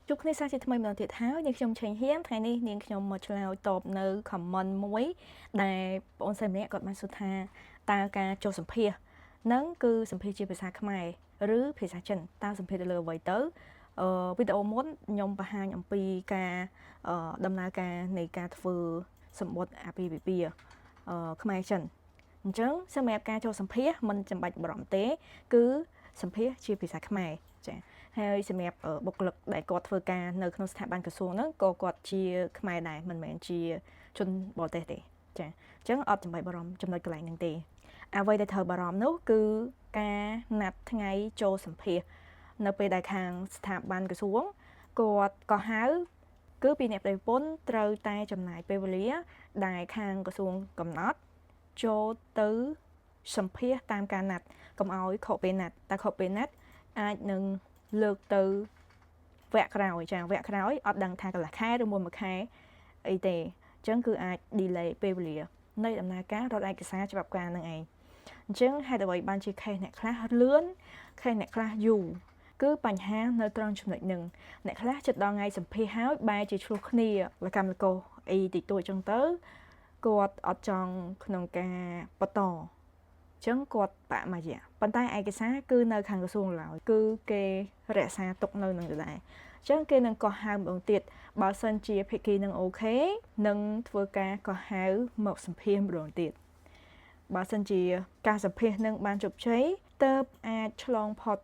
ជួបគ្នាសាជាថ្មីម្ដងទៀតហើយនាងខ្ញុំឆេងហៀងថ្ងៃនេះនាងខ្ញុំមកឆ្លើយតបនៅ comment មួយដែលបងអូនស្រីម្នាក់គាត់បានសួរថាតើការចូលសម្ភាសនឹងគឺសម្ភាសជាភាសាខ្មែរឬភាសាចិនតើសម្ភាសទៅលើអ្វីទៅវីដេអូមុនខ្ញុំបង្ហាញអំពីការដំណើរការនៃការធ្វើសម្បត្តិអាពាហ៍ពិពាហ៍ខ្មែរចិនអញ្ចឹងសម្រាប់ការចូលសម្ភាសមិនចាំបាច់បារម្ភទេគឺសម្ភាសជាភាសាខ្មែរចា៎ហើយសម្រាប់បុគ្គលិកដែលគាត់ធ្វើការនៅក្នុងស្ថាប័នក្រសួងហ្នឹងក៏គាត់ជាខ្មែរដែរមិនមែនជាជនបរទេសទេចា៎អញ្ចឹងអត់ចាំបាច់បារម្ភចំណុចកន្លែងហ្នឹងទេអ្វីដែលត្រូវបារម្ភនោះគឺការណាត់ថ្ងៃចូលសម្ភាសនៅពេលដែលខាងស្ថាប័នក្រសួងគាត់ក៏ហៅគឺពីអ្នកប្រតិពន្ធត្រូវតែចំណាយពេលវេលាដែលខាងក្រសួងកំណត់ចូលទៅសម្ភាសតាមការណាត់កុំឲ្យខកពេលណាត់តែខកពេលណាត់អាចនឹងលើកទៅវគ្គក្រោយចាវគ្គក្រោយអត់ដឹងថាកន្លះខែឬមួយខែអីទេអញ្ចឹងគឺអាច delay ពេលវេលានៃដំណើរការរត់ឯកសារច្បាប់ការនឹងឯងអញ្ចឹងហេតុអ្វីបានជា case អ្នកខ្លះលឿន case អ្នកខ្លះយូរគឺបញ្ហានៅត្រង់ចំណុចហ្នឹងអ្នកខ្លះចិត្តដល់ថ្ងៃសម្ភាសហើយបែរជាឆ្លោះគ្នាលកម្មលកោអីតិចតួចអញ្ចឹងទៅគាត់អត់ចង់ក្នុងការបន្តចឹងគាត់បាក់មួយរយៈប៉ុន្តែឯកសារគឺនៅខាងក្រសួងឡើយគឺគេរក្សាទុកនៅនឹងដែរអញ្ចឹងគេនឹងកោះហៅម្ដងទៀតបើសិនជាភាគីនឹងអូខេនឹងធ្វើការកោះហៅមកសម្ភាសម្ដងទៀតបើសិនជាការសម្ភាសនឹងបានជោគជ័យទើបអាចឆ្លងផុត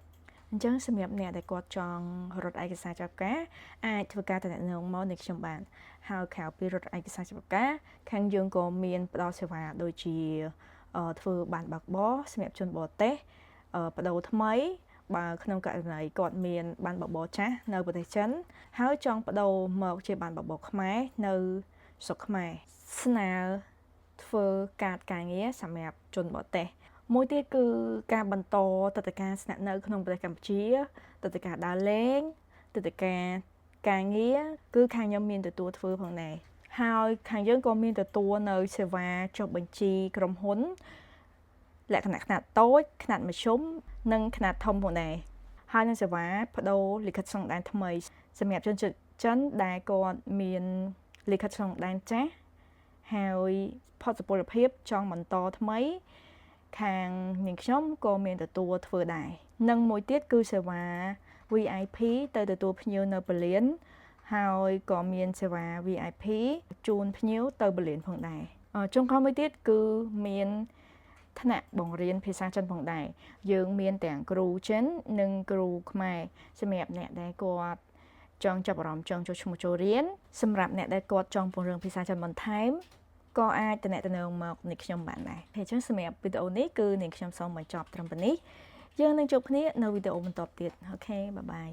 អញ្ចឹងសម្រាប់អ្នកដែលគាត់ចង់រត់ឯកសារច្បាប់ការអាចធ្វើការតំណែងមកនេះខ្ញុំបានហើយក្រៅពីរត់ឯកសារច្បាប់ការខាងយើងក៏មានផ្ដល់សេវាដូចជាធ្វើបានបើកបរសម្រាប់ជនបរទេសបដូរថ្មីបើក្នុងករណីគាត់មានបានបើកបរចាស់នៅប្រទេសចិនហើយចង់បដូរមកជាបានបើកបរខ្មែរនៅស្រុកខ្មែរស្នើធ្វើការងារសម្រាប់ជនបរទេសមួយទៀតគឺការបន្តទស្សនកិច្ចស្នាក់នៅក្នុងប្រទេសកម្ពុជាទស្សនកិច្ចដើរលេងទស្សនកិច្ចការងារគឺខាងខ្ញុំមានទទួលធ្វើផងដែរហើយខាងយើងក៏មានទទួលនៅសេវាចុះបញ្ជីក្រុមហ៊ុនលក្ខណៈខ្នាតតូចខ្នាតមធ្យមនិងខ្នាតធំផងដែរហើយនឹងសេវាបដូរលិខិតឆ្លងដែនថ្មីសម្រាប់ជនជាតិចិនដែលគាត់មានលិខិតឆ្លងដែនចាស់ហើយផុតសុពលភាពចង់បន្តថ្មីខាងនាងខ្ញុំក៏មានទទួលធ្វើដែរនិងមួយទៀតគឺសេវា VIP ទៅទទួលភ្ញៀវនៅបលៀនហើយក៏មានសេវា VIP ជូនភ្ញៀវទៅបលៀនផងដែរចុងក្រោយមួយទៀតគឺមានថ្នាក់បង្រៀនភាសាចិនផងដែរយើងមានទាំងគ្រូចិននិងគ្រូខ្មែរសម្រាប់អ្នកដែលគាត់ចង់ចាប់អារម្មណ៍ចង់ចូលឈ្មោះចូលរៀនសម្រាប់អ្នកដែលគាត់ចង់ពង្រឹងភាសាចិនបន្ថែមក៏អាចតំណែងមកនេះខ្ញុំបានដែរហើយអញ្ចឹងសម្រាប់វីដេអូនេះគឺនាងខ្ញុំសូមបញ្ចប់ត្រឹមប៉ុណ្នេះយើងនឹងជួបគ្នានៅវីដេអូបន្តទៀតអូខេបាយបាយ